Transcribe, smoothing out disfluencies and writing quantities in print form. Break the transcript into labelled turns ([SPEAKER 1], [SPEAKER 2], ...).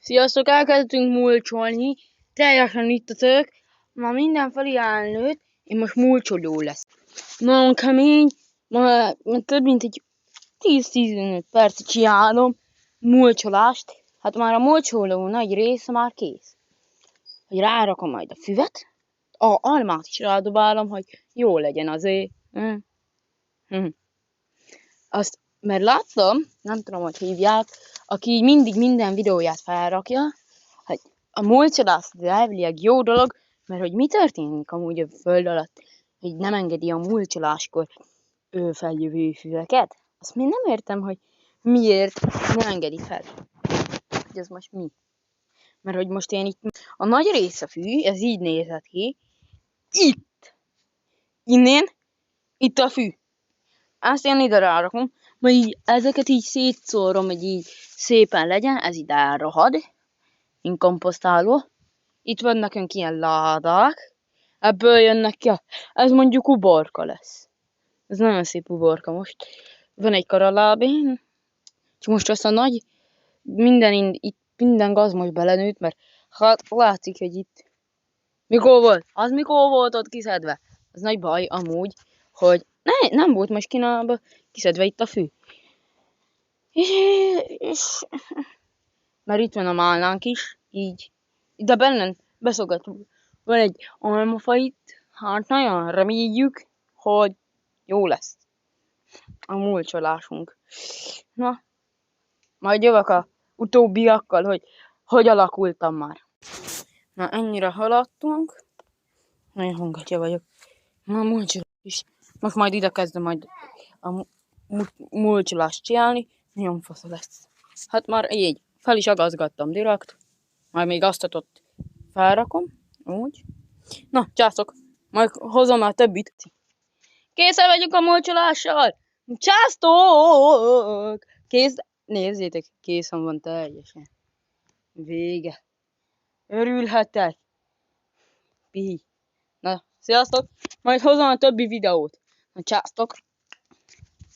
[SPEAKER 1] Sziasztok, elkezdtünk mulcsolni, teljesen itt a tök, ma mindenfelé elnőtt, én most mulcsoló lesz. Nagyon kemény, ma több mint egy 10-15 percig csinálom mulcsolást, hát már a mulcsoló nagy része már kész. Hogy rárakom majd a füvet, a almát is rádobálom, hogy jó legyen azért. Azt, mert láttam, nem tudom, hogy hívják, aki mindig minden videóját felrakja, hogy a mulcsolás elvileg jó dolog, mert hogy mi történik amúgy a föld alatt, hogy nem engedi a mulcsoláskor feljövő füveket. Azt még nem értem, hogy miért nem engedi fel. Hogy ez most mi? Mert hogy most én itt, a nagy része fű, ez így nézett ki, itt, innen, itt a fű. Azt én ide rárakom, majd így ezeket így szétszórom, hogy így szépen legyen, ez ide elrohad, inkomposztáló. Itt van nekünk ilyen ládák, ebből jönnek ki, ez mondjuk uborka lesz. Ez nagyon szép uborka most. Van egy karalábén, és most azt a nagy, minden gaz most belenőtt, mert hát látszik, hogy itt mikor volt? Az mikor volt ott kiszedve? Az nagy baj amúgy, hogy nem volt most kiszedve itt a fű. És mert itt van a málnánk is, így. De benne beszogatunk. Van egy almafa itt, hát nagyon reméljük, hogy jó lesz a mulcsolásunk. Na, majd jövök a utóbbiakkal, hogy alakultam már. Na, ennyire haladtunk. Nagyon hangatja vagyok. Na, mulcsolás is. Most majd ide kezdem majd a mulcsolást csinálni. Nagyon fasz lesz. Hát már így. Fel is agazgattam direkt. Majd még azt ott felrakom. Úgy. Na, császok. Majd hozom már többit. Készen vagyunk a mulcsolással. Császtok! Kész. Nézzétek, készen van teljesen. Vége. Örülhetek. Pihi. Na, sziasztok. Majd hozom a többi videót. Na, császtok.